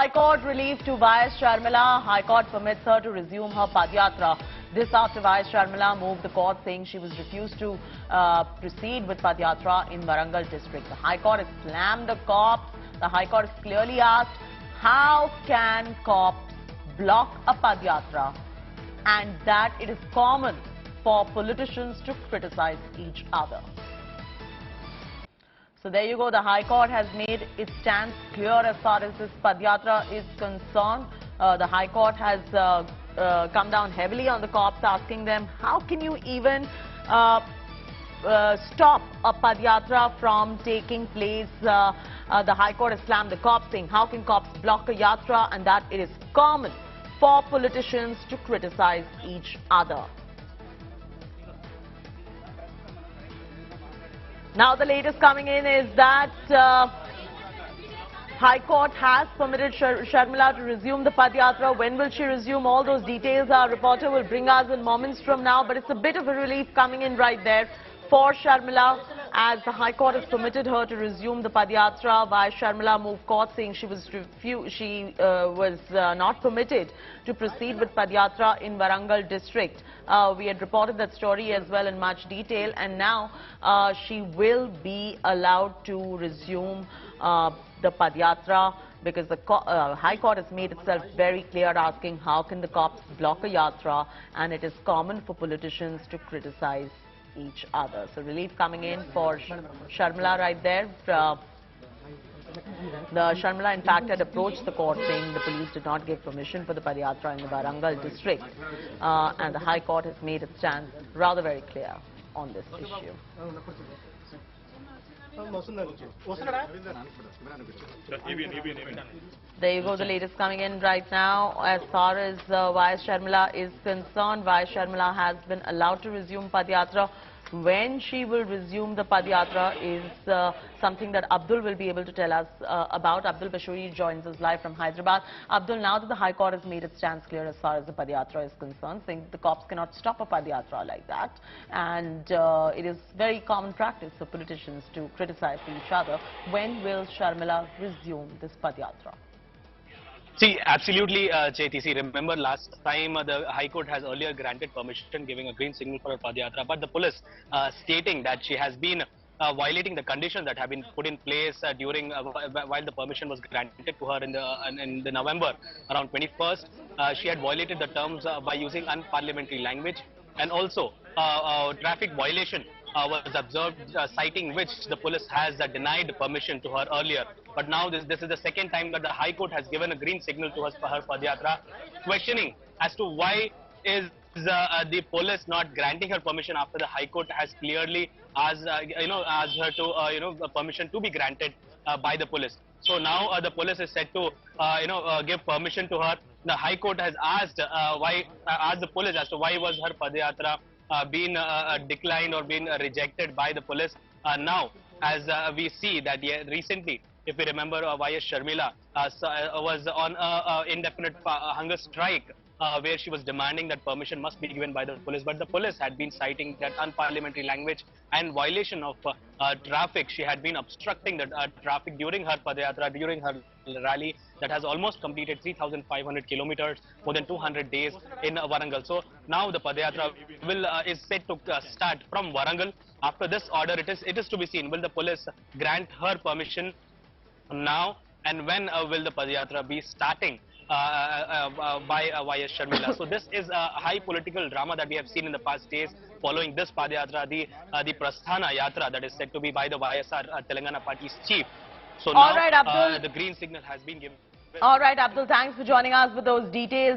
High Court relief to YS Sharmila. High Court permits her to resume her Padyatra. This after YS Sharmila moved the court saying she was refused to proceed with Padyatra in Warangal district. The High Court has slammed the cops. The High Court has clearly asked, how can cops block a Padyatra? And that it is common for politicians to criticize each other. So there you go. The High Court has made its stance clear as far as this Padyatra is concerned. The High Court has come down heavily on the cops, asking them, how can you even stop a Padyatra from taking place? The High Court has slammed the cops, saying, how can cops block a yatra? And that it is common for politicians to criticize each other. Now the latest coming in is that High Court has permitted Sharmila to resume the Padyatra. When will she resume? All those details our reporter will bring us in moments from now. But it's a bit of a relief coming in right there for Sharmila, as the High Court has permitted her to resume the Padyatra. YS Sharmila moved court saying she was not permitted to proceed with Padyatra in Warangal district. We had reported that story as well in much detail, and now she will be allowed to resume the Padyatra, because the High Court has made itself very clear, asking how can the cops block a yatra, and it is common for politicians to criticize each other. So relief coming in for Sharmila right there. The Sharmila in fact had approached the court saying the police did not give permission for the Padyatra in the Warangal district, and the High Court has made its stand rather very clear on this issue. There you go, the latest coming in right now. As far as YS Sharmila is concerned, YS Sharmila has been allowed to resume Padyatra. When she will resume the Padyatra is something that Abdul will be able to tell us about. Abdul Bashuri joins us live from Hyderabad. Abdul, now that the High Court has made its stance clear as far as the Padyatra is concerned, saying the cops cannot stop a Padyatra like that, and it is very common practice for politicians to criticize each other. When will Sharmila resume this Padyatra? See, absolutely, JTC. Remember last time the High Court has earlier granted permission, giving a green signal for a Padyatra, but the police stating that she has been violating the conditions that have been put in place during while the permission was granted to her in the November around 21st. She had violated the terms by using unparliamentary language, and also traffic violation was observed, citing which the police has denied permission to her earlier. But now this is the second time that the High Court has given a green signal to her Padyatra, questioning as to why is the police not granting her permission after the High Court has clearly asked her to permission to be granted by the police. So now the police is set to give permission to her. The High Court has asked the police as to why was her Padyatra been declined or been rejected by the police. Now, as we see that recently, if we remember, YS Sharmila was on indefinite hunger strike, where she was demanding that permission must be given by the police, but the police had been citing that unparliamentary language and violation of traffic. She had been obstructing the traffic during her Padyatra, during her rally that has almost completed 3,500 kilometers, more than 200 days in Warangal. So now the Padyatra is set to start from Warangal. After this order, it is to be seen, will the police grant her permission now, and when will the Padyatra be starting by YS Sharmila. So this is a high political drama that we have seen in the past days following this Padyatra, the Prasthana Yatra that is said to be by the YSR Telangana Party's chief. So now Abdul, the green signal has been given. All right, Abdul, thanks for joining us with those details.